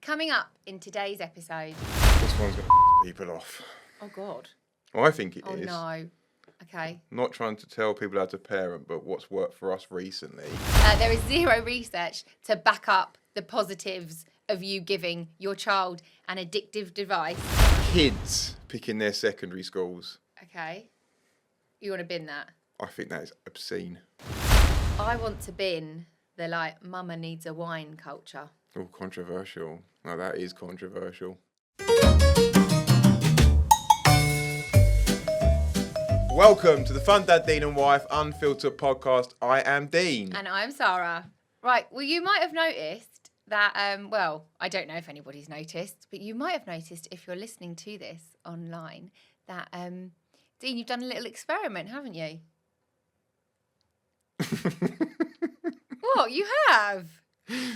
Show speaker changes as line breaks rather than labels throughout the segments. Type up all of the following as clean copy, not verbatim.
Coming up in today's episode.
This one's going to people off.
Oh, God.
Well, I think it is.
Oh, no. Okay.
Not trying to tell people how to parent, but what's worked for us recently.
There is zero research to back up the positives of you giving your child an addictive device.
Kids picking their secondary schools.
Okay. You want to bin that?
I think that is obscene.
I want to bin the, mama needs a wine culture.
Oh, controversial. Now that is controversial. Welcome to the Fun Dad, Dean and Wife Unfiltered podcast. I am Dean.
And I'm Sara. Right, well, you might have noticed that, I don't know if anybody's noticed, but you might have noticed if you're listening to this online that, Dean, you've done a little experiment, haven't you? What? You have?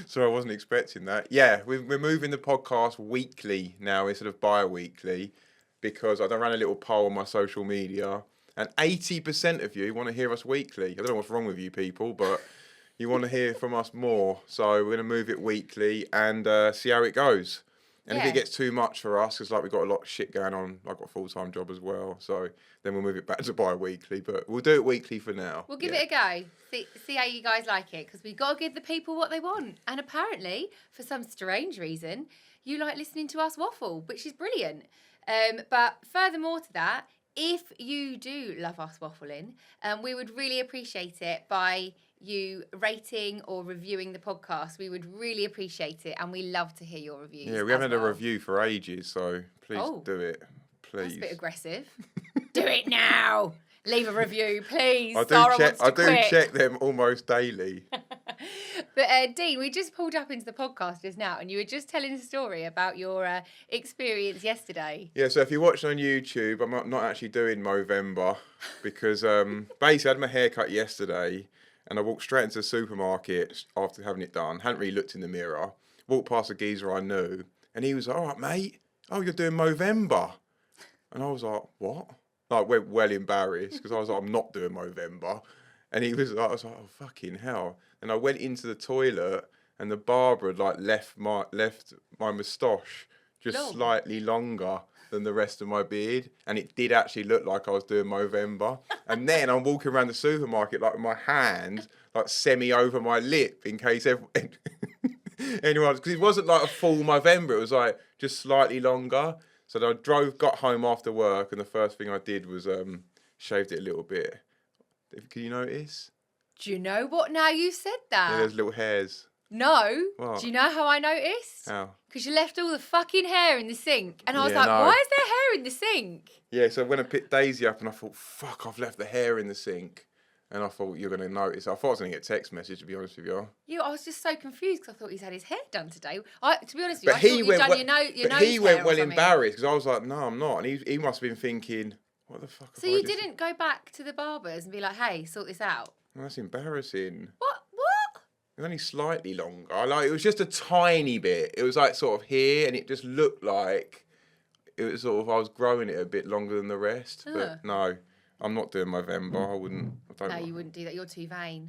So I wasn't expecting that. Yeah, we're moving the podcast weekly now instead of bi-weekly because I ran a little poll on my social media and 80% of you want to hear us weekly. I don't know what's wrong with you people, but you want to hear from us more. So we're going to move it weekly and see how it goes. And if it gets too much for us, because we've got a lot of shit going on, I've got a full-time job as well, so then we'll move it back to bi-weekly, but we'll do it weekly for now.
We'll give it a go. See how you guys like it, because we've got to give the people what they want. And apparently, for some strange reason, you like listening to us waffle, which is brilliant. But furthermore to that, if you do love us waffling, we would really appreciate it by you rating or reviewing the podcast. We would really appreciate it, and we love to hear your reviews.
Yeah, we haven't had a review for ages, so please do it. Please.
That's a bit aggressive. Do it now. Leave a review, please.
I do check them almost daily.
But Dean, we just pulled up into the podcast just now, and you were just telling a story about your experience yesterday.
Yeah, so if you're watching on YouTube, I'm not actually doing Movember because basically I had my hair cut yesterday. And I walked straight into the supermarket after having it done. Hadn't really looked in the mirror. Walked past a geezer I knew. And he was like, all right, mate. Oh, you're doing Movember. And I was like, what? Went well embarrassed because I was like, I'm not doing Movember. And I was like, oh, fucking hell. And I went into the toilet and the barber had left my moustache just slightly longer than the rest of my beard, and it did actually look like I was doing Movember. And then I'm walking around the supermarket with my hand semi over my lip in case anyone, because it wasn't a full Movember, it was just slightly longer. So I got home after work, and the first thing I did was shaved it a little bit. Can you notice?
Do you know what? Now you said that.
Yeah, there's little hairs.
No.
What?
Do you know how I noticed?
How?
Because you left all the fucking hair in the sink. And I was why is there hair in the sink?
Yeah, so when I picked Daisy up and I thought, fuck, I've left the hair in the sink. And I thought, you're going to notice. I thought I was going to get a text message, to be honest with you.
I was just so confused because I thought he's had his hair done today. To be honest with you, I thought you'd done your nose
he went well
something.
Embarrassed because I was like, no, I'm not. And he must have been thinking, what the fuck?
So you didn't go back to the barbers and be like, hey, sort this out?
Well, that's embarrassing.
What?
It was only slightly longer. It was just a tiny bit. It was sort of here, and it just looked like it was I was growing it a bit longer than the rest. But no, I'm not doing Movember.
You wouldn't do that. You're too vain.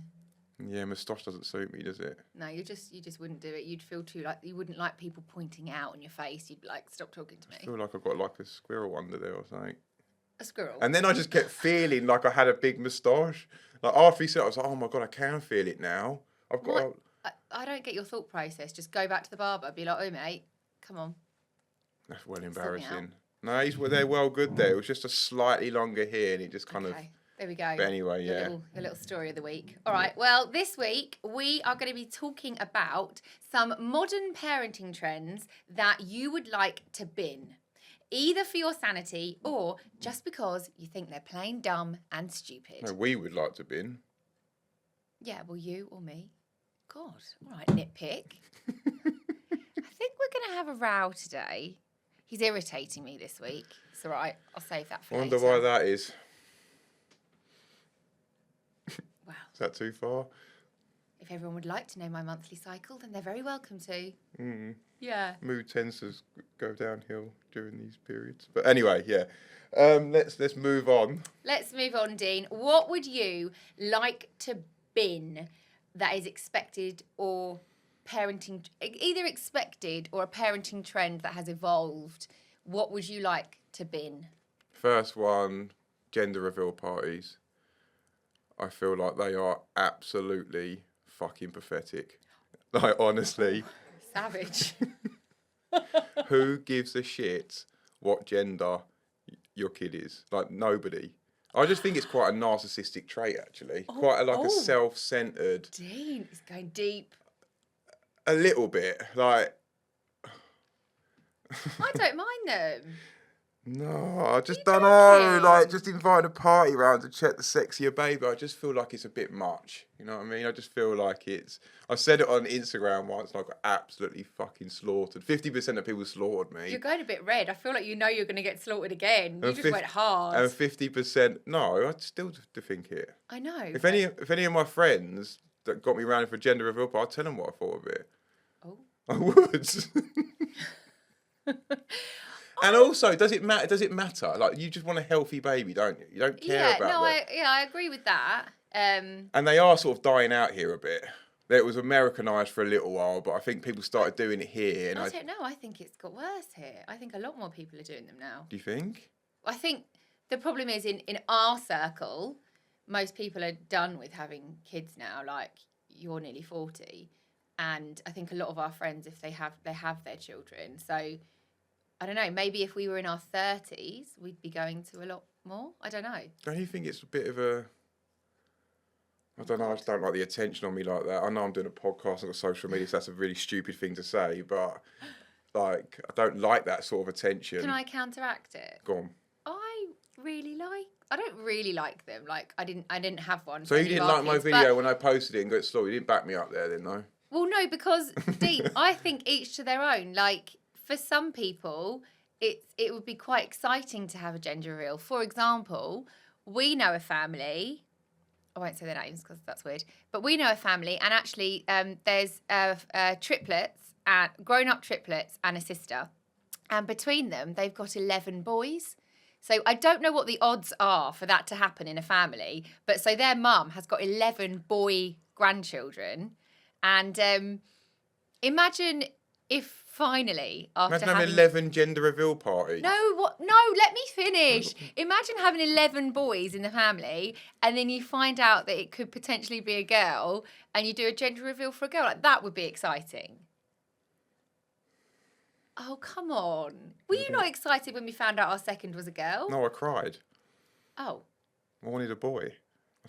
Yeah, moustache doesn't suit me, does it?
No, you just wouldn't do it. You'd feel you wouldn't like people pointing out on your face. You'd stop talking to me.
I feel like I've got a squirrel under there or something.
A squirrel?
And then I just kept feeling like I had a big moustache. After he said it, I was like, oh my God, I can feel it now.
I don't get your thought process. Just go back to the barber. Be like, oh, mate, come on.
That's well embarrassing. No, they're well good there. It was just a slightly longer here, and it just kind of...
There we go.
But anyway, yeah.
The little story of the week. All right, well, this week we are going to be talking about some modern parenting trends that you would like to bin. Either for your sanity or just because you think they're plain dumb and stupid.
No, we would like to bin.
Yeah, well, you or me. God, all right, nitpick. I think we're going to have a row today. He's irritating me this week. It's all right. I'll save that for later.
I wonder why that is.
Wow.
Is that too far?
If everyone would like to know my monthly cycle, then they're very welcome to.
Mm.
Yeah.
Mood tends to go downhill during these periods. But anyway, yeah. Let's move on.
Let's move on, Dean. What would you like to bin that is expected or parenting, either expected or a parenting trend that has evolved, what would you like to bin?
First one, gender reveal parties. I feel like they are absolutely fucking pathetic. Like, honestly.
Savage.
Who gives a shit what gender your kid is? Like, nobody. I just think it's quite a narcissistic trait, actually. Quite a self-centered.
Dean, it's going deep.
A little bit. Like...
I don't mind them.
No, I just don't know. Like, just inviting a party round to check the sexier baby. I just feel like it's a bit much. You know what I mean? I just feel like it's... I said it on Instagram once and I got absolutely fucking slaughtered. 50% of people slaughtered me.
You're going a bit red. I feel like you know you're going to get slaughtered again. You just went hard.
And 50%... No, I'd still think it.
I know.
If any of my friends that got me round for a gender reveal party, I'd tell them what I thought of it.
Oh.
I would. And also, does it matter? Like, you just want a healthy baby, don't you? You don't care about that.
I agree with that.
And they are sort of dying out here a bit. It was Americanised for a little while, but I think people started doing it here. And
I don't know. I think it's got worse here. I think a lot more people are doing them now.
Do you think?
I think the problem is in our circle, most people are done with having kids now. Like, you're nearly 40. And I think a lot of our friends, if they have their children. So... I don't know, maybe if we were in our 30s, we'd be going to a lot more. I don't know. Don't
you think it's a bit of a... I don't know, I just don't like the attention on me like that. I know I'm doing a podcast on social media, so that's a really stupid thing to say, but, like, I don't like that sort of attention.
Can I counteract it?
Go on.
I don't really like them. Like, I didn't have one.
So you didn't like my video when I posted it and got slaughtered? You didn't back me up there then, no?
Well, no, because, I think each to their own. Like... For some people, it would be quite exciting to have a gender reveal. For example, we know a family. I won't say their names because that's weird. But we know a family, and actually, there's triplets, grown-up triplets, and a sister. And between them, they've got 11 boys. So I don't know what the odds are for that to happen in a family. But so their mum has got 11 boy grandchildren, and imagine if. Finally,
after having 11 gender reveal parties.
No, let me finish. Imagine having 11 boys in the family and then you find out that it could potentially be a girl and you do a gender reveal for a girl. Like, that would be exciting. Oh, come on. Were you not excited when we found out our second was a girl?
No, I cried.
Oh.
I wanted a boy.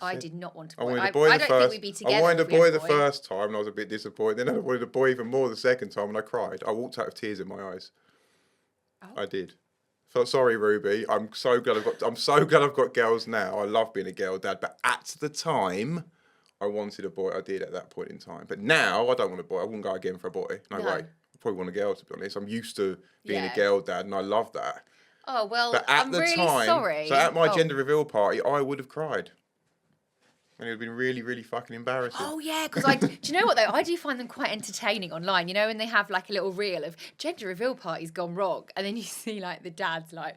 I did not want a boy.
I wanted a boy the first.
Think we'd be together.
I wanted a boy the first time, and I was a bit disappointed. Then I wanted a boy even more the second time, and I cried. I walked out with tears in my eyes. Oh. I did. So sorry, Ruby. I'm so glad I've got girls now. I love being a girl dad, but at the time, I wanted a boy. I did at that point in time, but now I don't want a boy. I wouldn't go again for a boy. No way. I probably want a girl, to be honest. I'm used to being a girl dad, and I love that.
Oh well.
But at the time,
sorry.
So at my gender reveal party, I would have cried. And it would have been really, really fucking embarrassing.
Oh, yeah, because do you know what, though? I do find them quite entertaining online, you know, when they have, like, a little reel of gender reveal parties gone wrong, and then you see, like, the dads, like,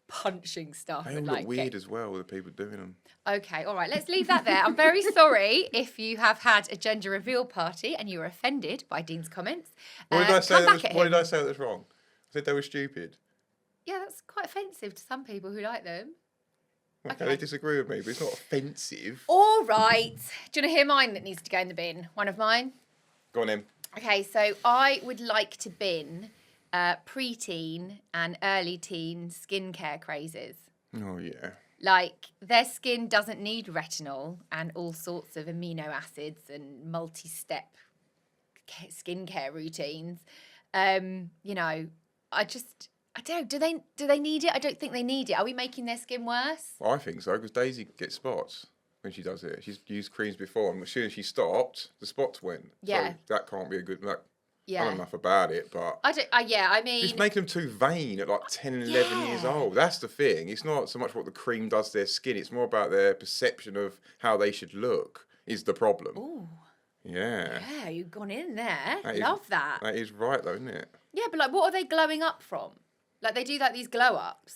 punching stuff.
They all look weird as well, the people doing them.
Okay, all right, let's leave that there. I'm very sorry if you have had a gender reveal party and you were offended by Dean's comments.
What did I say that was wrong? I said they were stupid.
Yeah, that's quite offensive to some people who like them.
Okay, they disagree with me, but it's not offensive.
All right. Do you want to hear mine that needs to go in the bin? One of mine?
Go on in.
Okay, so I would like to bin preteen and early teen skincare crazes.
Oh, yeah.
Like, their skin doesn't need retinol and all sorts of amino acids and multi-step skincare routines. You know, I don't know. Do they need it? I don't think they need it. Are we making their skin worse?
Well, I think so, because Daisy gets spots when she does it. She's used creams before, and as soon as she stopped, the spots went.
Yeah.
So that can't be a good... I
Yeah.
don't know enough about it, but...
I mean...
Just making them too vain at like 10 and 11 years old. That's the thing. It's not so much what the cream does to their skin. It's more about their perception of how they should look is the problem.
Ooh.
Yeah.
Yeah, you've gone in there. Love that.
That is right, though, isn't it? Yeah,
but like, what are they glowing up from? Like, they do like these glow ups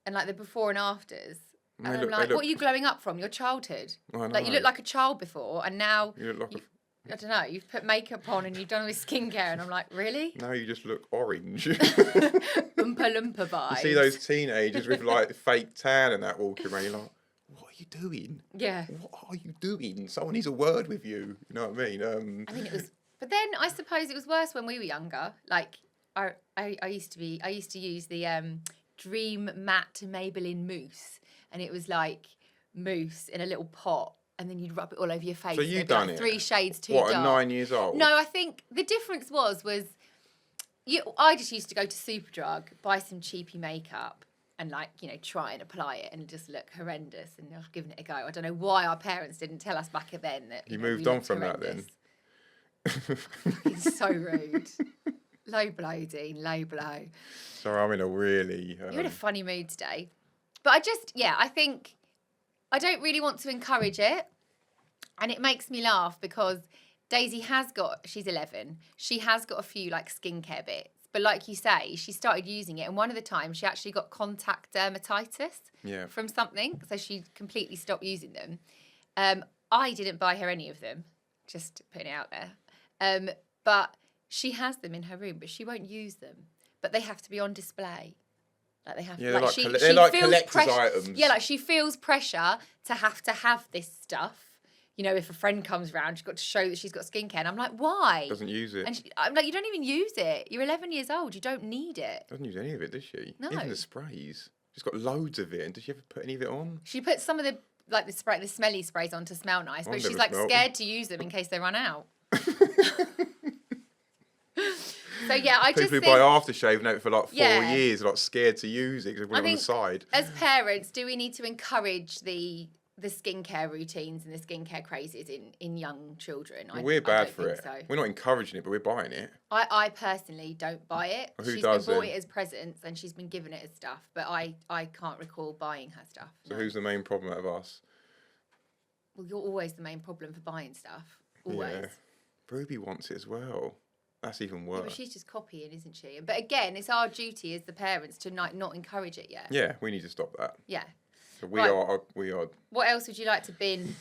and like the before and afters. And I'm like, what are you glowing up from? Your childhood.
I know.
Like, you look like a child before, and now...
You look like
I don't know, you've put makeup on and you've done all this skincare, and I'm like, really?
No, you just look orange.
Oompa Loompa vibes.
You see those teenagers with like fake tan and that walking around, you're like, what are you doing?
Yeah.
What are you doing? Someone needs a word with you. You know what I mean?
I mean, it was, but then I suppose it was worse when we were younger. Like, I used to use the Dream Matte Maybelline mousse, and it was like mousse in a little pot, and then you'd rub it all over your face.
So you done
like
it?
3 shades too
What,
dark.
at 9 years old?
No, I think the difference was I just used to go to Superdrug, buy some cheapy makeup, and like, you know, try and apply it and just look horrendous, and I've given it a go. I don't know why our parents didn't tell us back then that
You
know,
moved
we
on
looked
from
horrendous.
that then.
It's so rude. Low blow, Dean, low blow.
Sorry, I'm in a really...
You're in a funny mood today. But I think I don't really want to encourage it. And it makes me laugh because Daisy she's 11. She has got a few like skincare bits. But like you say, she started using it. And one of the times she actually got contact dermatitis from something. So she completely stopped using them. I didn't buy her any of them, just putting it out there. But she has them in her room, but she won't use them. But they have to be on display. Like they have.
Yeah,
like
they're like collector's items.
Yeah, like she feels pressure to have this stuff. You know, if a friend comes round, she's got to show that she's got skincare. And I'm like, why?
Doesn't use it.
And I'm like, you don't even use it. You're 11 years old. You don't need it.
Doesn't use any of it, does she?
No.
Even the sprays. She's got loads of it. And does she ever put any of it on?
She puts some of the smelly sprays on to smell nice, but she's like scared to use them in case they run out. So yeah,
People who buy aftershave and have it for like 4 years are like scared to use it because they
I
put it on the side.
As parents, do we need to encourage the skincare routines and the skincare crazes in young children?
We're bad for
think
it.
So.
We're not encouraging it, but we're buying it.
I personally don't buy it.
Who
She's
does
been bought
then?
it as presents and she's been given it as stuff, but I can't recall buying her stuff.
So
no.
who's the main problem out of us?
Well, you're always the main problem for buying stuff. Always.
Yeah. Ruby wants it as well. That's even worse.
Yeah, but she's just copying, isn't she? But again, it's our duty as the parents to not encourage it yet.
Yeah, we need to stop that.
Yeah.
So we are.
What else would you like to bin?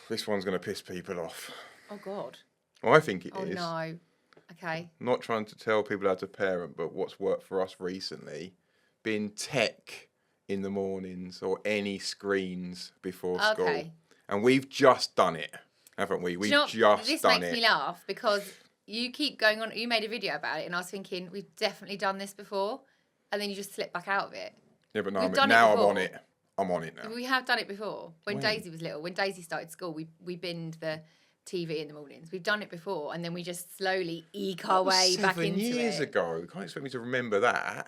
This one's going to piss people off.
Oh, God.
Well, I think it is.
Oh, no. Okay.
Not trying to tell people how to parent, but what's worked for us recently, being tech in the mornings or any screens before school. And we've just done it, haven't we? We've just done it.
This makes me laugh because you keep going on. You made a video about it, and I was thinking, we've definitely done this before. And then you just slip back out of it.
Yeah, but now I'm on it. I'm on it now.
We have done it before. When Daisy was little, when Daisy started school, we binned the TV in the mornings. We've done it before, and then we just slowly eke our way back into it.
7 years ago. You can't expect me to remember that.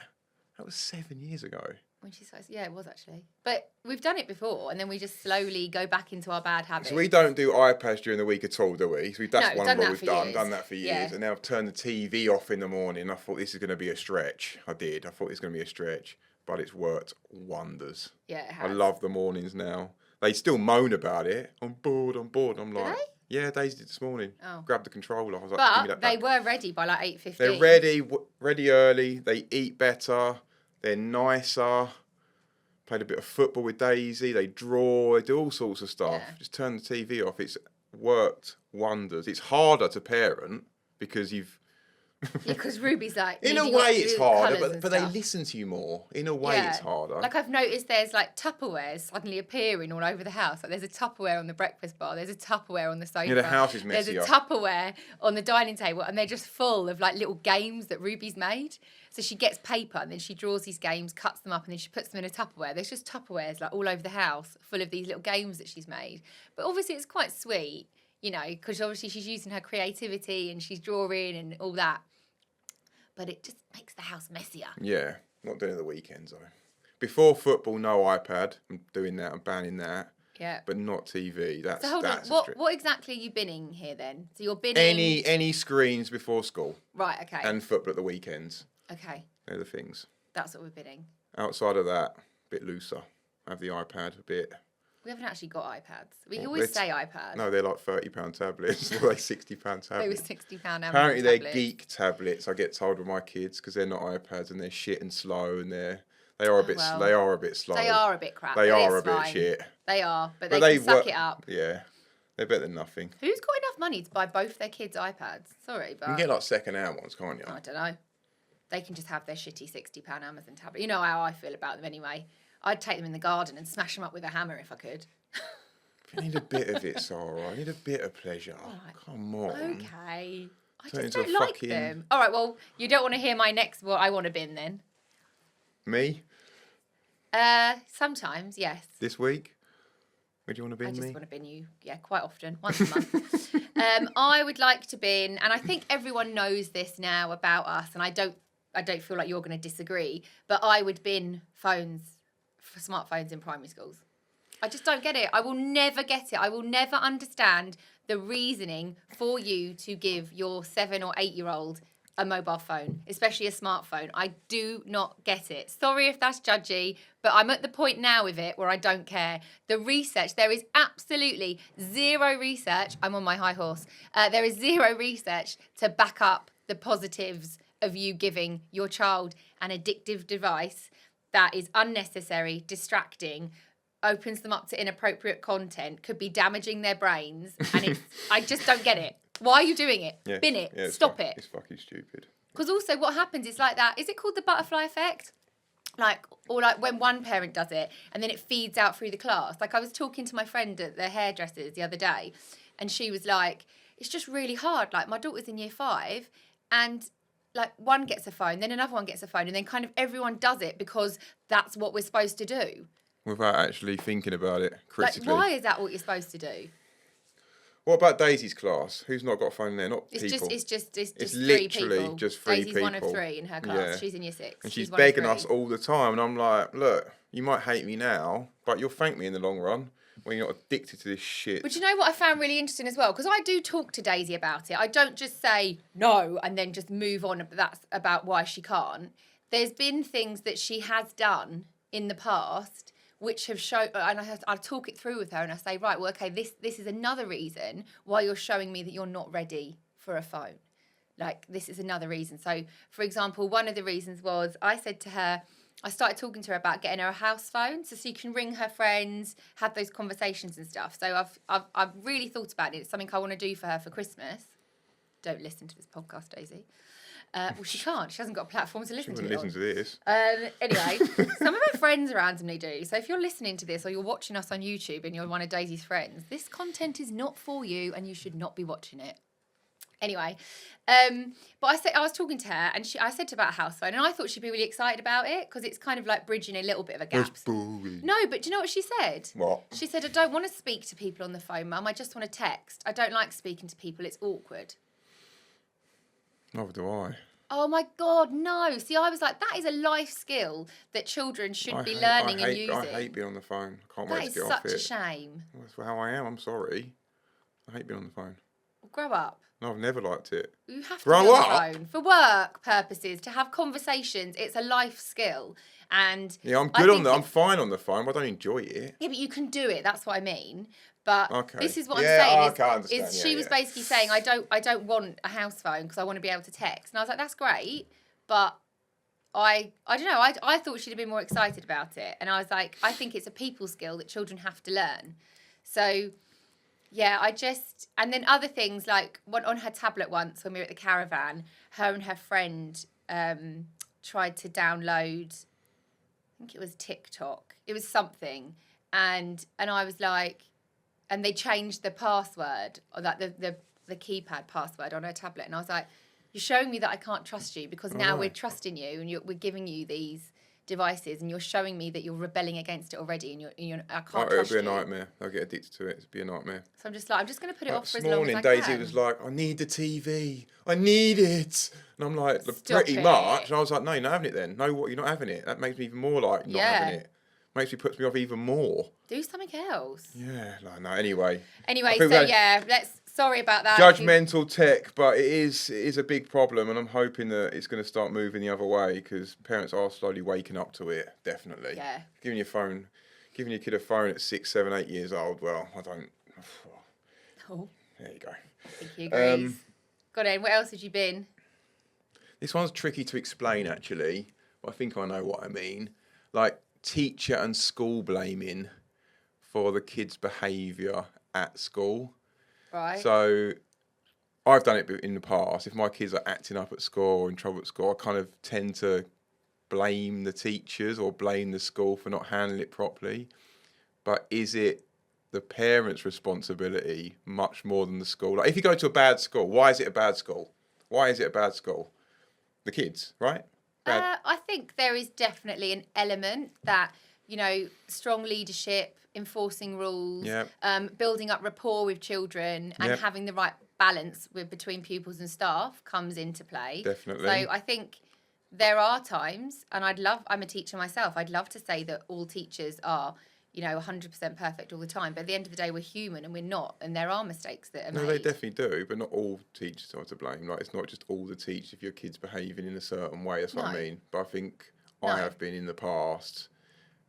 That was 7 years ago.
When she started, yeah, it was actually. But we've done it before, and then we just slowly go back into our bad habits.
So we don't do iPads during the week at all, do we? So that's
No,
one of what we've
years.
done that for years.
Yeah.
And now I've turned the TV off in the morning. I thought this is going to be a stretch. I did. I thought it was going to be a stretch. But it's worked wonders.
Yeah, it has.
I love the mornings now. They still moan about it. I'm bored. I'm like, yeah, Daisy did this morning.
Oh.
Grabbed the controller. I was like, give me that
they
back.
were ready by like 8:15.
They're ready early. They eat better. They're nicer. Played a bit of football with Daisy. They draw. They do all sorts of stuff.
Yeah.
Just turn the TV off. It's worked wonders. It's harder to parent because you've...
Yeah, because Ruby's like...
In a way it's harder, but they listen to you more. In a way it's harder.
Like I've noticed there's like Tupperwares suddenly appearing all over the house. Like there's a Tupperware on the breakfast bar. There's a Tupperware on the sofa.
Yeah, the house is messier.
There's a Tupperware on the dining table, and they're just full of like little games that Ruby's made. So she gets paper and then she draws these games, cuts them up, and then she puts them in a Tupperware. There's just Tupperwares like all over the house full of these little games that she's made. But obviously it's quite sweet, you know, because obviously she's using her creativity and she's drawing and all that. But it just makes the house messier.
Yeah, not doing it the weekends though. Before football, no iPad. I'm doing that. I'm banning that.
Yeah.
But not TV. That's
so hold on. What exactly are you binning here then? So you're binning
any screens before school.
Right. Okay.
And football at the weekends.
Okay.
They're the things.
That's what we're binning.
Outside of that, a bit looser. Have the iPad a bit.
We haven't actually got iPads. We always say iPad.
No, they're like £30 tablets. They're like £60 tablets.
They were £60
Apparently they're
tablets.
geek tablets. I get told with my kids because they're not iPads and they're shit and slow and they are a bit slow.
They are a bit crap.
They are a bit shit.
They are, but they can suck it up.
Yeah, They're better than nothing.
Who's got enough money to buy both their kids' iPads? Sorry, but...
You can get like second-hand ones, can't you?
I don't know. They can just have their shitty £60 Amazon tablet. You know how I feel about them anyway. I'd take them in the garden and smash them up with a hammer if I could.
I need a bit of it, Sara. I need a bit of pleasure. Right. Come on.
Okay. I
Turn
just
into
don't
a
like
fucking-
them. All right, well, you don't want to hear my next what I want to bin then?
Me?
Sometimes, yes.
This week? Where do you want to bin
I just
me?
want to bin you, quite often, once a month. I would like to bin, and I think everyone knows this now about us, and I don't feel like you're going to disagree, but I would bin smartphones in primary schools. I just don't get it. I will never get it. I will never understand the reasoning for you to give your 7 or 8 year old a mobile phone, especially a smartphone. I do not get it. Sorry if that's judgy, but I'm at the point now with it where I don't care. The research, there is absolutely zero research. I'm on my high horse. There is zero research to back up the positives of you giving your child an addictive device that is unnecessary, distracting, opens them up to inappropriate content, could be damaging their brains, and I just don't get it. Why are you doing it?
Yeah.
Bin it.
Yeah,
Stop it.
It's fucking stupid.
Because also what happens is like that, is it called the butterfly effect? Or when one parent does it and then it feeds out through the class. Like I was talking to my friend at the hairdressers the other day, and she was like, it's just really hard. Like my daughter's in year 5 and like one gets a phone, then another one gets a phone, and then kind of everyone does it because that's what we're supposed to do.
Without actually thinking about it critically.
Like, why is that what you're supposed to do?
What about Daisy's class? Who's not got a phone there? Not
It's
people.
just
It's
three
literally
people.
just 3
Daisy's
people.
1 of 3 in her class.
Yeah.
She's in year 6.
And she's
one of
begging
3.
us all the time. And I'm like, look, you might hate me now, but you'll thank me in the long run when you're not addicted to this shit.
But you know what I found really interesting as well? Because I do talk to Daisy about it. I don't just say no and then just move on. That's about why she can't. There's been things that she has done in the past which have shown, and I talk it through with her and I say, right, well, okay, this is another reason why you're showing me that you're not ready for a phone. Like, this is another reason. So, for example, one of the reasons was I said to her, I started talking to her about getting her a house phone so she can ring her friends, have those conversations and stuff. So I've really thought about it. It's something I want to do for her for Christmas. Don't listen to this podcast, Daisy. Well, she can't. She hasn't got a platform to listen to it on.
Listen to this.
Anyway, some of her friends randomly do. So if you're listening to this or you're watching us on YouTube and you're one of Daisy's friends, this content is not for you and you should not be watching it. Anyway, but I was talking to her and I said to her about a house phone and I thought she'd be really excited about it because it's kind of like bridging a little bit of a gap.
That's boring.
No, but do you know what she said?
What?
She said, I don't want to speak to people on the phone, Mum. I just want to text. I don't like speaking to people. It's awkward.
Neither do I.
Oh my God, no. See, I was like, that is a life skill that children should be learning and using.
I hate being on the phone. I can't wait to get off it.
That is such a shame.
That's how I am. I'm sorry. I hate being on the phone.
Well, grow up.
No, I've never liked it.
You have to
Grow
be on
up.
the phone for work purposes, to have conversations. It's a life skill. And
Yeah, I'm good on that. I'm fine on the phone, but I don't enjoy it.
Yeah, but you can do it. That's what I mean. But
Okay.
this is what
Yeah,
I'm
okay, I
saying.
understand.
Is
Yeah,
she was
yeah.
basically saying, I don't want a house phone because I want to be able to text. And I was like, that's great. But I don't know. I thought she'd have been more excited about it. And I was like, I think it's a people skill that children have to learn. So, yeah, and then other things like on her tablet once when we were at the caravan, her and her friend tried to download, I think it was TikTok. It was something. And I was like, and they changed the password, or like the keypad password on her tablet. And I was like, you're showing me that I can't trust you because now we're trusting you and we're giving you these devices and you're showing me that you're rebelling against it already and I can't trust you.
It'll be a nightmare. I'll get addicted to it. It'll be a nightmare.
So I'm just like, I'm just going to put it off for as long as I
This morning,
can.
Daisy was like, I need the TV. I need it. And I'm like,
Stop
pretty
it.
much. And I was like, no, you're not having it then. No, what? You're not having it. That makes me even more like not having it. Puts me off even more.
Do something else.
Yeah, like, no, anyway.
Sorry about that.
Judgmental tech, but it is a big problem, and I'm hoping that it's going to start moving the other way because parents are slowly waking up to it. Definitely.
Yeah.
Giving your kid a phone at 6, 7, 8 years old. Well, I don't.
Oh.
There you go.
I think he agrees. Got in. Where else have you been?
This one's tricky to explain, actually. But I think I know what I mean. Like teacher and school blaming for the kids' behaviour at school.
Right.
So I've done it in the past. If my kids are acting up at school or in trouble at school, I kind of tend to blame the teachers or blame the school for not handling it properly. But is it the parents' responsibility much more than the school? Like, if you go to a bad school, why is it a bad school? Why is it a bad school? The kids, right?
I think there is definitely an element that, strong leadership, enforcing rules, building up rapport with children and having the right balance between pupils and staff comes into play.
Definitely.
So I think there are times, and I'm a teacher myself, I'd love to say that all teachers are 100% perfect all the time. But at the end of the day, we're human and we're not. And there are mistakes that are made.
No, they definitely do. But not all teachers are to blame. Like, it's not just all the teachers if your kid's behaving in a certain way. That's what I mean. But I think I have been in the past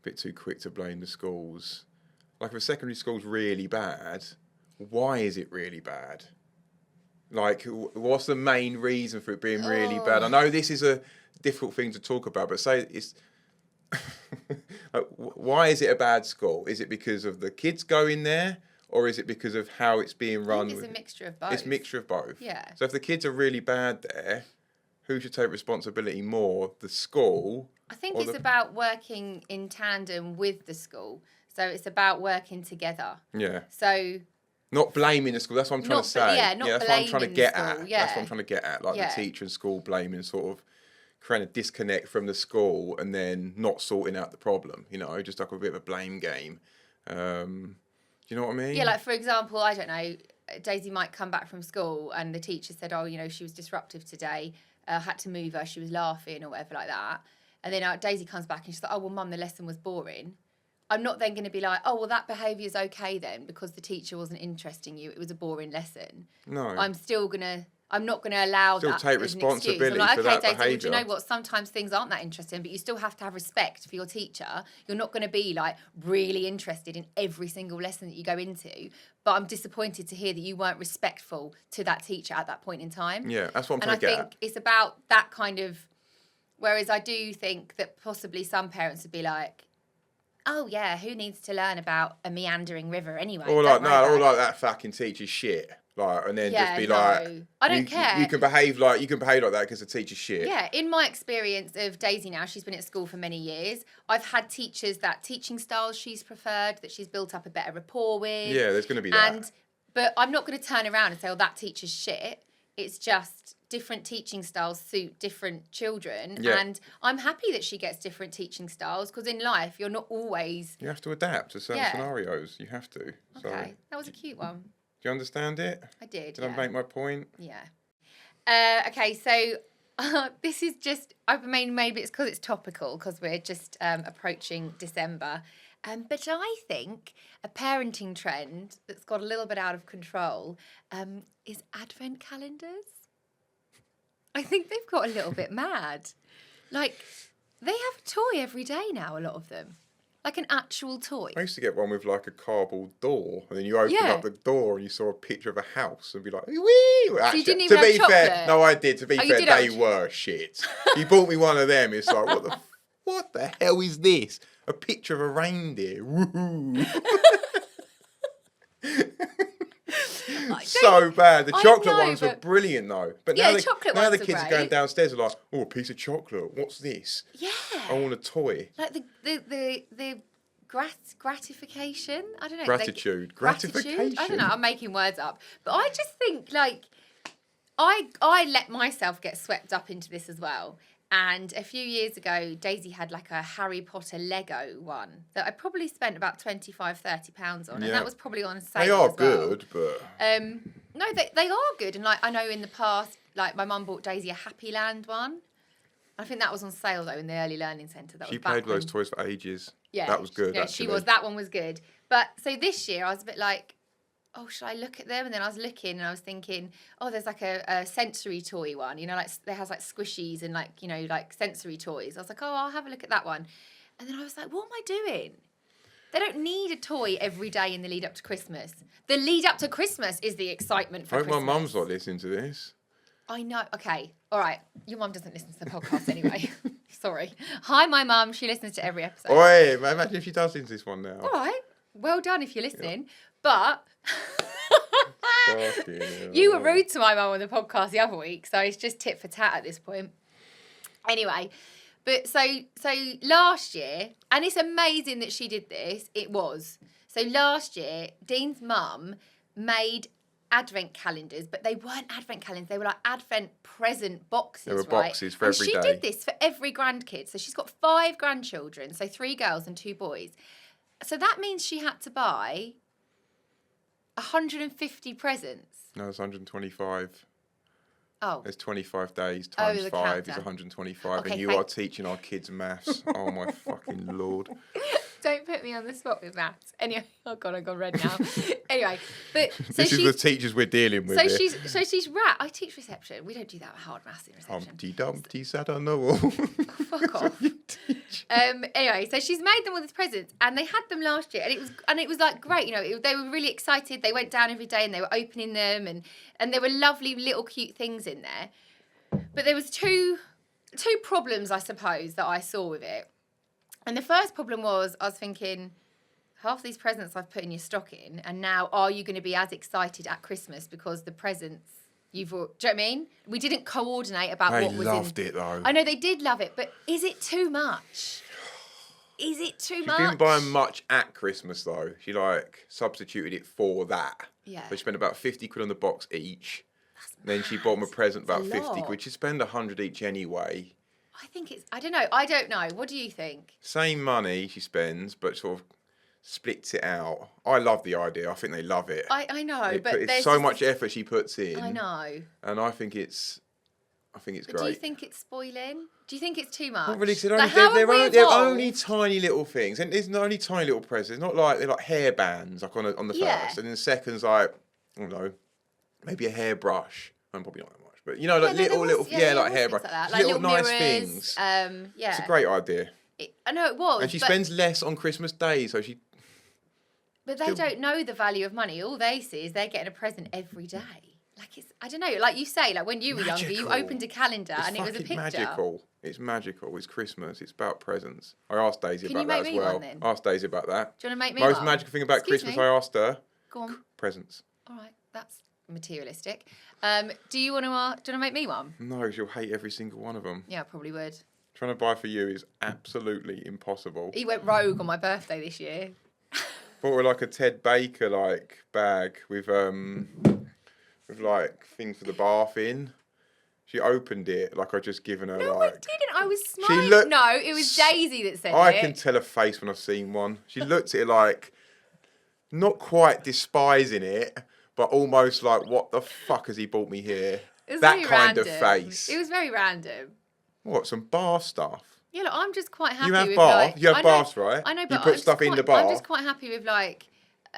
a bit too quick to blame the schools. Like, if a secondary school's really bad, why is it really bad? Like, what's the main reason for it being really bad? I know this is a difficult thing to talk about, but say it's... why is it a bad school? Is it because of the kids going there, or is it because of how it's being run?
I think it's a mixture of both.
It's a mixture of both.
Yeah.
So if the kids are really bad there, who should take responsibility more? The school?
I think it's about working in tandem with the school. So it's about working together.
Yeah.
So...
Not blaming the school. That's what I'm trying to say.
Not
that's what I'm trying to get
at.
Yeah. That's what I'm trying to get at. Like the teacher and school blaming, sort of creating a disconnect from the school and then not sorting out the problem. Just like a bit of a blame game. Do you know what I mean?
Yeah, like for example, I don't know, Daisy might come back from school and the teacher said, she was disruptive today, had to move her, she was laughing or whatever like that. And then Daisy comes back and she's like, oh, well, Mum, the lesson was boring. I'm not then going to be like, oh, well, that behaviour's okay then because the teacher wasn't interesting you. It was a boring lesson.
No.
I'm not going to allow
still
that
take
as an
responsibility
excuse. I'm like,
for
okay,
that
Daisy,
behaviour.
well, do you know what? Sometimes things aren't that interesting, but you still have to have respect for your teacher. You're not going to be like really interested in every single lesson that you go into. But I'm disappointed to hear that you weren't respectful to that teacher at that point in time.
Yeah, that's what I'm trying to get at.
And I think it's about that kind of... Whereas I do think that possibly some parents would be like, oh, yeah, who needs to learn about a meandering river anyway?
Or like, that fucking teacher's shit. Like, and then just be like,
I don't care.
You can behave like that because the teacher's shit.
Yeah, in my experience of Daisy now, she's been at school for many years. I've had teachers that teaching styles she's preferred, that she's built up a better rapport with.
Yeah, there's going to be that.
But I'm not going to turn around and say, oh, that teacher's shit. It's just different teaching styles suit different children. Yeah. And I'm happy that she gets different teaching styles because in life, you're not always...
You have to adapt to certain scenarios. You have to.
Okay, so, that was a cute one.
Do you understand it?
I did.
Did I make my point?
Yeah. Okay, so this is just, maybe it's because it's topical because we're just approaching December. But I think a parenting trend that's got a little bit out of control is advent calendars. I think they've got a little bit mad. Like, they have a toy every day now, a lot of them. Like an actual toy.
I used to get one with like a cardboard door, and then you open up the door and you saw a picture of a house and be like, wee!
So you didn't even have chocolate?
Fair, no, I did. To be fair, they were shit. You bought me one of them. It's like, what the hell is this? A picture of a reindeer. Woohoo! So bad. The chocolate ones were brilliant though. But now the kids are going downstairs and like, oh, a piece of chocolate. What's this?
Yeah.
I want a toy.
Like the gratification. I don't know.
Gratitude. Gratification.
I don't know. I'm making words up. But I just think like I let myself get swept up into this as well. And a few years ago, Daisy had like a Harry Potter Lego one that I probably spent about £25-30 on. And that was probably on sale.
They are good, but...
No, they are good. And like I know in the past, like my mum bought Daisy a Happy Land one. I think that was on sale though in the Early Learning Centre. She
played with those toys for ages.
Yeah.
That was good,
yeah,
actually.
She was. That one was good. But so this year I was a bit like, oh, should I look at them? And then I was looking and I was thinking, oh, there's like a sensory toy one, like there has like squishies and like, like sensory toys. I was like, oh, I'll have a look at that one. And then I was like, what am I doing? They don't need a toy every day in the lead up to Christmas. The lead up to Christmas is the excitement for Christmas.
I hope my mum's not listening to this.
I know. Okay. All right. Your mum doesn't listen to the podcast anyway. Sorry. Hi, my mum. She listens to every episode.
Oi, imagine if she does listen to this one now.
All right. Well done if you're listening. Yeah. But
Fucking hell.
You were rude to my mum on the podcast the other week, so it's just tit for tat at this point. Anyway, but so last year, and it's amazing that she did this. It was. So last year, Dean's mum made advent calendars, but they weren't advent calendars. They were like advent present boxes,
There were
right?
boxes for
and
every
she
day.
did this for every grandkid. So she's got 5 grandchildren, so 3 girls and 2 boys. So that means she had to buy 150 presents.
No, it's 125.
Oh.
There's 25 days times 5 is
countdown.
125,
Okay,
and you are teaching our kids maths. Oh my fucking lord!
Don't put me on the spot with maths. Anyway, oh god, I got red now. Anyway, but so
This is the teachers we're dealing with.
So she's I teach reception. We don't do that hard maths in reception.
Humpty Dumpty sat on the wall.
Fuck off. Anyway, so she's made them all these presents, and they had them last year, and it was like great. You know, they were really excited. They went down every day and they were opening them, and there were lovely little cute things in there. But there was two problems, I suppose, that I saw with it. And the first problem was I was thinking, half these presents I've put in your stocking, and now are you going to be as excited at Christmas because the presents do you know what I mean? We didn't coordinate about what was in.
They loved it though.
I know they did love it, but is it too much? Is it too much?
She didn't buy much at Christmas though. She like substituted it for that.
Yeah.
So she spent about 50 quid on the box each. Then she bought them a present about
That's a
50
lot.
quid. She'd spend 100 each anyway.
I think it's. I don't know. What do you think?
Same money she spends, but sort of splits it out. I love the idea. I think they love it.
I know, but
It's
there's
so
just
much effort she puts in.
I know.
And I think it's
But
great.
do you think it's spoiling? Do you think it's too much?
Not really, 'cause
Like, how
they're
have we
they're
evolved?
only tiny little things, and there's only tiny little presents. It's not like they're like hair bands, like on the
Yeah.
first, and then the second's like, I don't know, maybe a hairbrush. I'm probably not that much, but you know, like
Yeah, no,
little,
there
like
was
hairbrush,
things like that.
Just
Like
little nice
mirrors,
things.
Yeah.
It's a great idea,
I know it was.
and she
but,
spends less on Christmas Day, so she.
But they don't know the value of money. All they see is they're getting a present every day. Like I don't know. Like you say, like when you were younger, you
Magical.
opened a calendar
It's
and it was a
fucking
picture.
magical. It's magical. It's Christmas. It's about presents. I asked Daisy
Can you
about that
make
as
me
well.
one then?
I asked Daisy about that.
Do you want to make me
Most
one?
magical thing about
Excuse
Christmas,
me?
I asked her,
Go on.
presents.
All right, that's materialistic. Do you want to make me one?
No, because you'll hate every single one of them.
Yeah, I probably would.
Trying to buy for you is absolutely impossible.
He went rogue on my birthday this year.
Bought her like a Ted Baker like bag with like things for the bath in. She opened it like I'd just given her
No, I
like.
didn't. I was smiling.
looked-
No, it was Daisy that said
I
it.
can tell her face when I've seen one. She looked at it like, not quite despising it, but almost like, what the fuck has he bought me here?
It was
That
very
kind
random.
of face.
It was very random.
What, some bath stuff?
Yeah, look, I'm just quite happy
You have
with
bath?
like.
You have
I know-
baths, right?
I know,
You
but
put
I'm
stuff
just
in the
quite- I'm
bath?
just quite happy with like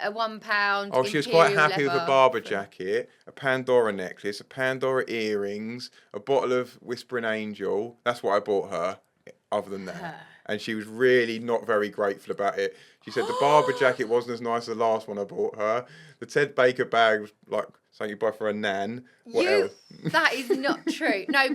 a £1.
Oh, she was quite
Imperial
happy with a
leather.
Barber jacket, a Pandora necklace, a Pandora earrings, a bottle of Whispering Angel. That's what I bought her, other than that. And she was really not very grateful about it. She said the Barber jacket wasn't as nice as the last one I bought her. The Ted Baker bag was like something you buy for a nan. What else?
That is not true. No,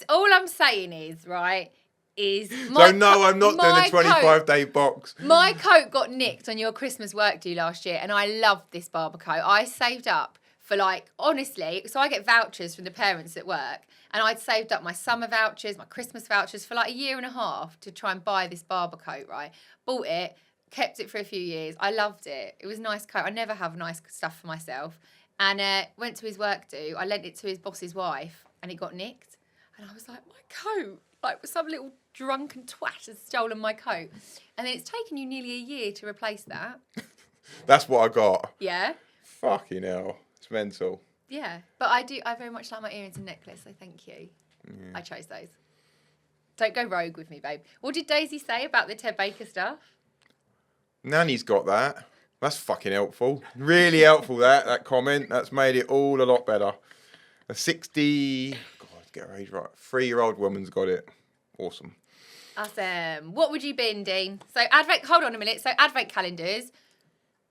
all I'm saying is, right, is
I'm not doing the 25-day box.
My coat got nicked on your Christmas work due last year, and I loved this Barber coat. I saved up for honestly, so I get vouchers from the parents at work, and I'd saved up my summer vouchers, my Christmas vouchers for like a year and a half to try and buy this Barber coat, right? Bought it, kept it for a few years. I loved it. It was a nice coat. I never have nice stuff for myself. And went to his work do. I lent it to his boss's wife, and it got nicked. And I was like, my coat. Like some little drunken twat has stolen my coat. And then it's taken you nearly a year to replace that.
That's what I got.
Yeah.
Fucking hell. It's mental.
Yeah. But I very much like my earrings and necklace, so thank you.
Yeah.
I chose those. Don't go rogue with me, babe. What did Daisy say about the Ted Baker stuff?
Nanny's got that. That's fucking helpful. Really helpful, that comment. That's made it all a lot better. A 60... God, get her age right. 3-year-old woman's got it. Awesome.
Awesome. What would you bin, Dean? So hold on a minute. So advent calendars.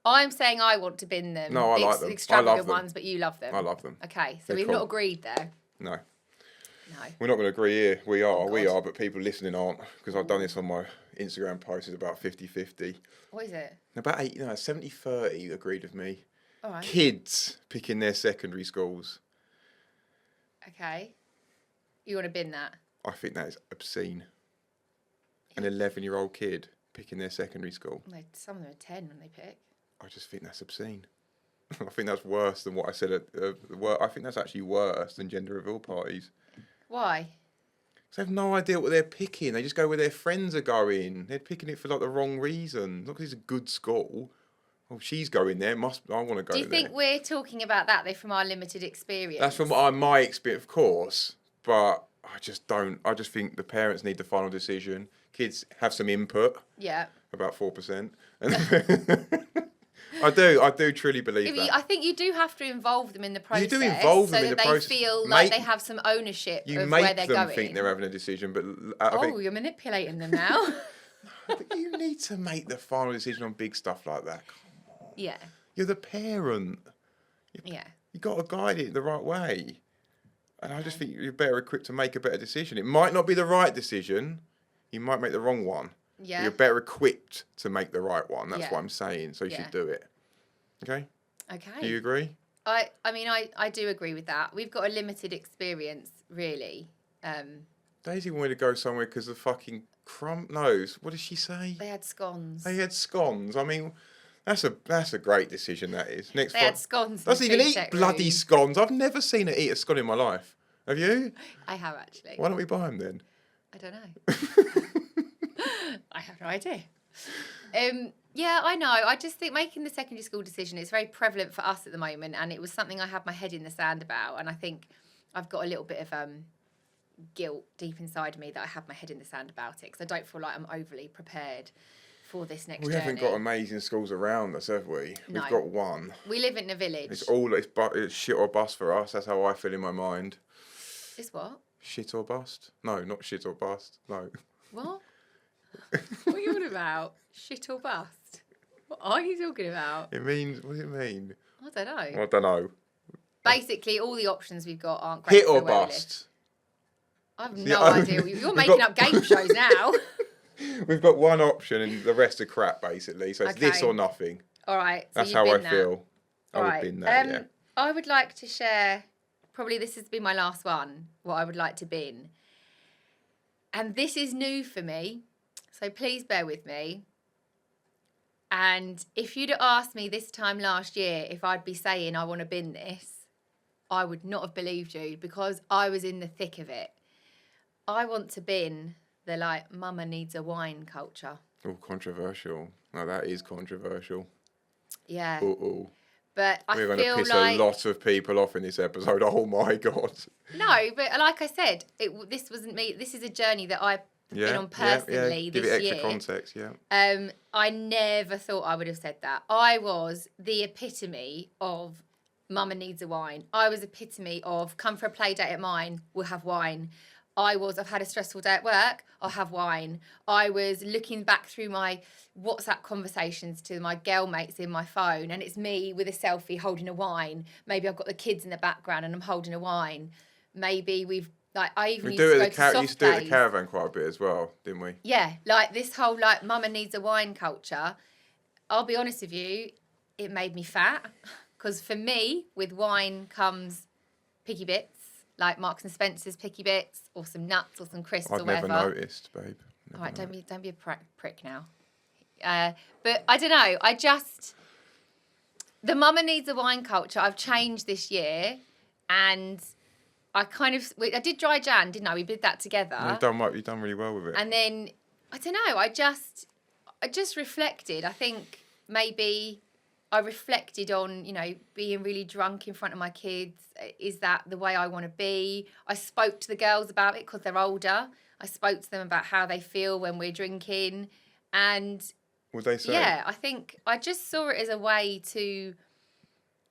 I'm saying I want to bin them.
No, I like them. I
Extravagant
love them.
ones, but you love them.
I love them.
Okay, so
They're
we've
cool.
not agreed there.
No.
No.
We're not going to agree here. We are,
God.
but people listening aren't. Because I've done this on my Instagram post. It's about 50-50.
What is it?
About 70-30 agreed with me.
All right.
Kids picking their secondary schools.
Okay. You want to bin that?
I think that is obscene. An 11-year-old kid picking their secondary school.
Some of them are 10 when they pick.
I just think that's obscene. I think that's worse than what I said. I think that's actually worse than gender reveal parties.
Why?
Because they have no idea what they're picking. They just go where their friends are going. They're picking it for like the wrong reason. Not because it's a good school. Oh, she's going there. I want to go there.
Do you think we're talking about that though from our limited experience?
That's from my experience, of course. But I just don't. I just think the parents need the final decision. Kids have some input.
Yeah.
About 4%. I do truly believe that.
I think you do have to involve them in the process.
You do involve them in the process.
So that they feel like they have some ownership of where they're going.
You make them think they're having a decision, but I think...
you're manipulating them now.
But you need to make the final decision on big stuff like that. Come on.
Yeah.
You're the parent.
Yeah.
You got to guide it the right way. And I just think you're better equipped to make a better decision. It might not be the right decision. You might make the wrong one.
Yeah.
But you're better equipped to make the right one. That's what I'm saying. So you should do it. Okay?
Okay.
Do you agree?
I mean, I do agree with that. We've got a limited experience, really.
Daisy wanted to go somewhere because the fucking knows. What did she say?
They had scones.
They had scones. I mean, that's a great decision, that is.
They had scones.
Doesn't even eat bloody scones. I've never seen her eat a scone in my life. Have you?
I have, actually.
Why don't we buy them then?
I don't know. I have no idea. Yeah, I know. I just think making the secondary school decision is very prevalent for us at the moment, and it was something I had my head in the sand about, and I think I've got a little bit of guilt deep inside me that I had my head in the sand about it, because I don't feel like I'm overly prepared for this next journey.
We haven't got amazing schools around us, have we?
No.
We've got one.
We live in a village.
It's shit or bust for us. That's how I feel in my mind.
It's what?
Shit or bust? No, not shit or bust. No.
What? What are you on about? Shit or bust? What are you talking about?
It means, what does it mean?
I don't know.
I don't know.
Basically, all the options we've got aren't great.
Hit or bust?
I have no idea. You're making up game shows now.
We've got one option and the rest are crap, basically. So it's this or nothing.
All right. So
that's how I feel. I would bin that, yeah.
I would like to share, probably this has been my last one, what I would like to bin. And this is new for me, so please bear with me. And if you'd have asked me this time last year if I'd be saying I want to bin this, I would not have believed you, because I was in the thick of it. I want to bin the mama needs a wine culture.
Oh, controversial. No, that is controversial.
Yeah.
Uh-oh.
But I feel like...
We're going to piss a lot of people off in this episode. Oh, my God.
No, but like I said, this wasn't me. This is a journey that I've been on personally this year.
Give it extra context, yeah.
I never thought I would have said that. I was the epitome of mama needs a wine. I was epitome of come for a play date at mine, we'll have wine. I've had a stressful day at work, I'll have wine. I was looking back through my WhatsApp conversations to my girl mates in my phone, and it's me with a selfie holding a wine. Maybe I've got the kids in the background and I'm holding a wine. Maybe I even used to go to soft
We used to do it at the caravan quite a bit as well, didn't we?
Yeah, this whole mama needs a wine culture. I'll be honest with you, it made me fat, because for me, with wine comes picky bits. Like Marks and Spencer's picky bits, or some nuts, or some crisps, or whatever.
I've never noticed, babe.
All right, don't be a prick now. But I don't know. The mama needs a wine culture. I've changed this year, and I did dry Jan, didn't I? We did that together.
You've done really well with it.
And then I don't know. I just reflected. I think maybe I reflected on, being really drunk in front of my kids. Is that the way I want to be? I spoke to the girls about it because they're older. I spoke to them about how they feel when we're drinking. And
what they say?
Yeah, I think I just saw it as a way to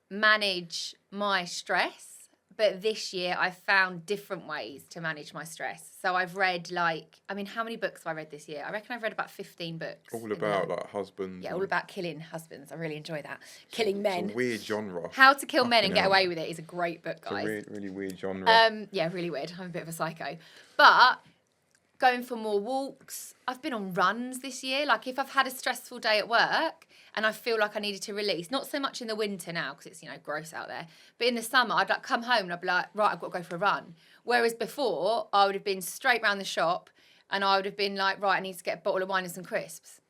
manage my stress. But this year I found different ways to manage my stress. So I've read how many books have I read this year? I reckon I've read about 15 books.
All about husbands.
Yeah, all about killing husbands. I really enjoy that. Killing men.
It's a weird genre.
How to Kill Men and Get Away with It is a great book, guys.
It's a really weird genre.
Yeah, really weird. I'm a bit of a psycho. But going for more walks. I've been on runs this year. Like if I've had a stressful day at work and I feel like I needed to release, not so much in the winter now because it's, gross out there, but in the summer I'd like come home and I'd be like, right, I've got to go for a run. Whereas before I would have been straight round the shop and I would have been like, right, I need to get a bottle of wine and some crisps.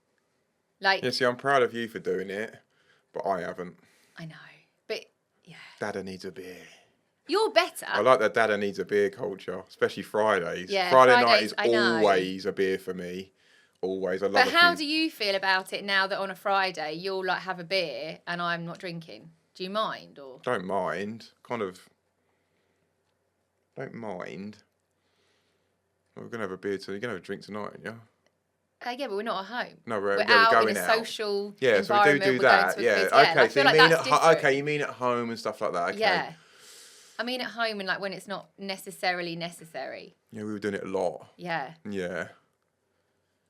Like,
Yeah, see, I'm proud of you for doing it, but I haven't.
I know, but yeah.
Dada needs a beer.
You're better.
I like that Dada needs a beer culture, especially Fridays.
Yeah,
Friday night
Fridays,
is
I know.
always a beer for me. Always. I love
But how do you feel about it now that on a Friday you'll like have a beer and I'm not drinking? Do you mind or?
Don't mind. Kind of. Don't mind. We're gonna have a beer. You're gonna have a drink tonight, aren't you?
Yeah, but we're not at home.
No, we're
out
going
in a
out.
social
Yeah, so we
environment.
do
We're
that.
going to a
Yeah,
quiz.
okay.
I
So
feel
you
like
mean
that's
at
different.
okay? You mean at home and stuff like that? Okay.
Yeah. I mean at home and like when it's not necessarily necessary.
Yeah, we were doing it a lot.
Yeah.
Yeah.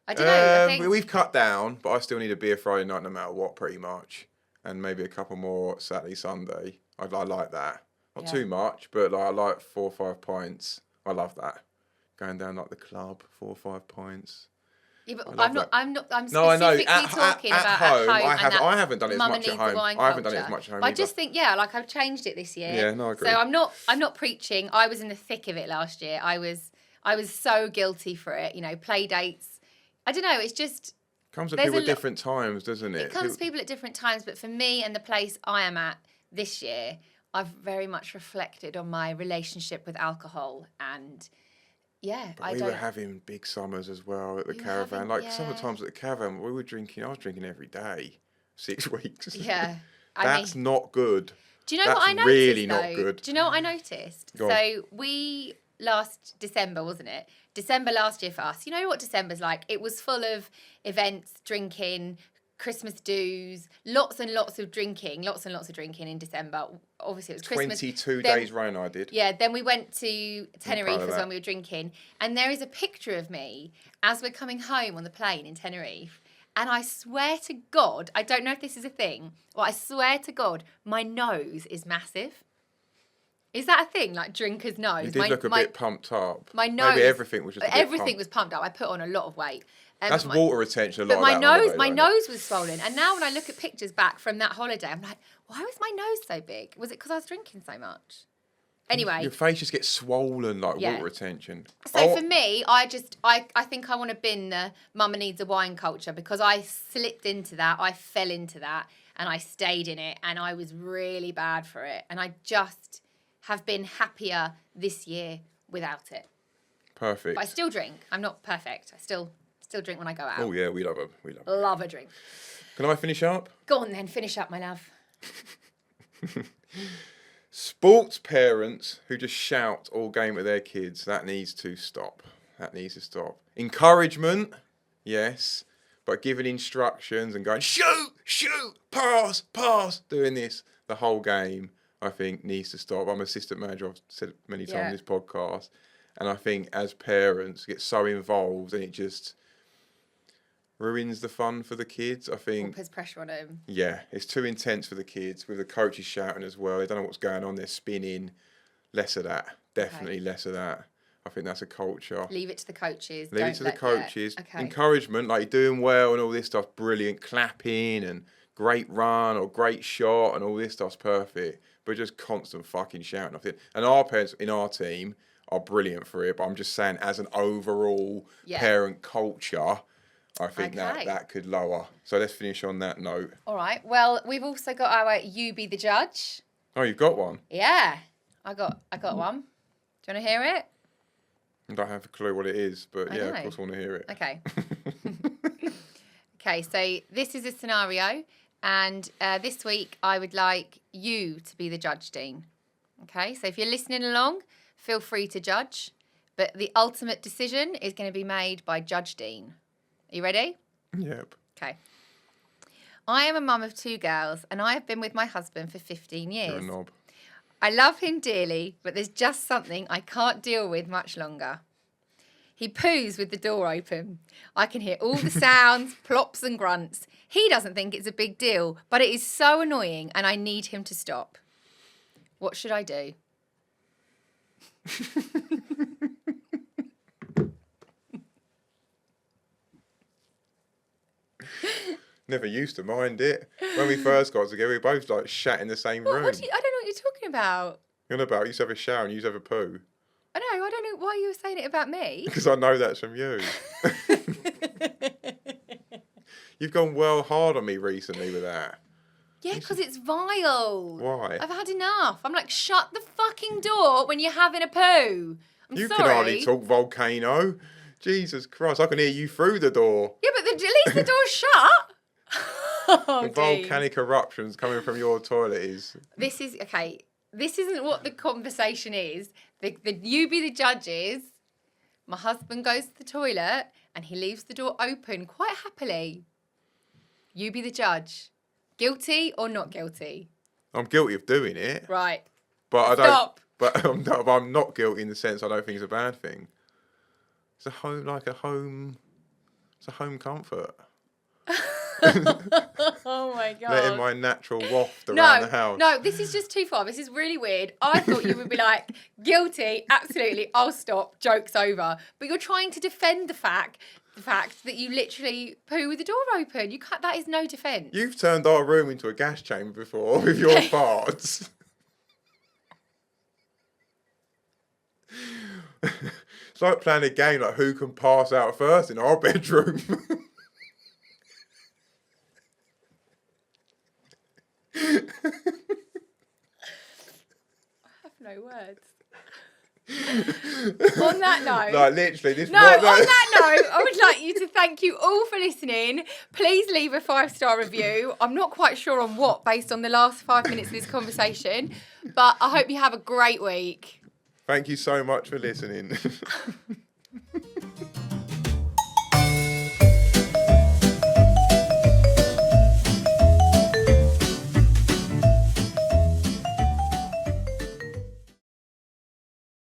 I don't know. I think
We've cut down, but I still need a beer Friday night no matter what, pretty much, and maybe a couple more Saturday, Sunday. I like that. Not too much, but like I like 4 or 5 pints. I love that. Going down like the club, 4 or 5 pints.
Yeah, but
I'm
specifically talking about
home,
at home.
I haven't done it as
Mama
much at
needs the
home.
wine
I haven't done it
culture.
as much at home.
But I
either.
just think, like I've changed it this year.
Yeah, no, I agree.
So I'm not preaching. I was in the thick of it last year. I was so guilty for it. Play dates. I don't know. It's just
comes to people at different times, doesn't it?
It comes to people at different times. But for me and the place I am at this year, I've very much reflected on my relationship with alcohol and. Yeah,
but we were having big summers as well at the caravan. Sometimes at the caravan, we were drinking. I was drinking every day, 6 weeks.
Yeah,
that's not good.
Do you know what I noticed?
Really
though?
not good.
Do you know what I noticed? So we last December, wasn't it? December last year for us. You know what December's like? It was full of events, drinking, Christmas do's, lots and lots of drinking in December. Obviously, it was Christmas.
22 days rain I did.
Yeah, then we went to Tenerife as when we were drinking. And there is a picture of me as we're coming home on the plane in Tenerife. And I swear to God, I don't know if this is a thing, or I swear to God, my nose is massive. Is that a thing? Like drinker's nose?
You did look a bit pumped up.
My nose.
Maybe everything was just
everything was pumped up. I put on a lot of weight.
That's water retention.
But my nose was swollen. And now when I look at pictures back from that holiday, I'm like, why was my nose so big? Was it because I was drinking so much? Anyway.
Your face just gets swollen like water retention.
So for me, I think I want to bin the mama needs a wine culture because I slipped into that. I fell into that and I stayed in it and I was really bad for it. And I just have been happier this year without it.
Perfect.
But I still drink. I'm not perfect. I still drink when I go out.
Oh yeah, we love them.
Love a drink.
Can I finish up?
Go on then, finish up, my love.
Sports parents who just shout all game at their kids, that needs to stop. Encouragement, yes, but giving instructions and going, shoot, pass, doing this the whole game, I think needs to stop. I'm assistant manager, I've said it many times in this podcast, and I think as parents get so involved and it just ruins the fun for the kids. I think
puts pressure on them.
Yeah, it's too intense for the kids with the coaches shouting as well. They don't know what's going on. They're spinning. Less of that. Definitely less of that. I think that's a culture.
Leave it to the coaches.
Leave it to the coaches. Okay. Encouragement, like you're doing well and all this stuff, brilliant. Clapping and great run or great shot and all this stuff's perfect. But just constant fucking shouting. I think. And our parents in our team are brilliant for it. But I'm just saying, as an overall parent culture, I think that could lower. So let's finish on that note.
All right. Well, we've also got our You Be the Judge.
Oh, you've got one?
Yeah. I got one. Do you want to hear it?
I don't have a clue what it is, but of course I want to hear it.
Okay. Okay, so this is a scenario, and this week I would like you to be the judge, Dean. Okay, so if you're listening along, feel free to judge, but the ultimate decision is going to be made by Judge Dean. Are you ready?
Yep.
Okay. I am a mum of 2 girls, and I have been with my husband for 15 years.
You're a knob.
I love him dearly, but there's just something I can't deal with much longer. He poos with the door open. I can hear all the sounds, plops and grunts. He doesn't think it's a big deal, but it is so annoying and I need him to stop. What should I do?
Never used to mind it. When we first got together, we both like shat in the same room.
I don't know what you're talking about.
You're on about you used to have a shower and you used to have a poo.
I don't know why you were saying it about me.
Because I know that's from you. You've gone well hard on me recently with that.
Yeah, because it's vile.
Why?
I've had enough. I'm like, shut the fucking door when you're having a poo.
You
sorry.
can hardly talk, volcano. Jesus Christ, I can hear you through the door.
Yeah, but at least the door's shut.
The volcanic eruptions coming from your toilet is...
This isn't what the conversation is. You be the judges. My husband goes to the toilet and he leaves the door open quite happily. You be the judge. Guilty or not guilty?
I'm guilty of doing it.
Right.
But I don't.
Stop.
But I'm not guilty in the sense I don't think it's a bad thing. It's a home comfort.
Oh my God.
Letting my natural waft around the house.
No, this is just too far. This is really weird. I thought you would be like, guilty, absolutely, I'll stop, joke's over. But you're trying to defend the fact that you literally poo with the door open. You can't, that is no defence.
You've turned our room into a gas chamber before with your farts. It's like playing a game like who can pass out first in our bedroom.
I have no words. On that note,
Like literally this.
on that note, I would like you to thank you all for listening. Please leave a 5-star review. I'm not quite sure on what based on the last 5 minutes of this conversation, but I hope you have a great week.
Thank you so much for listening.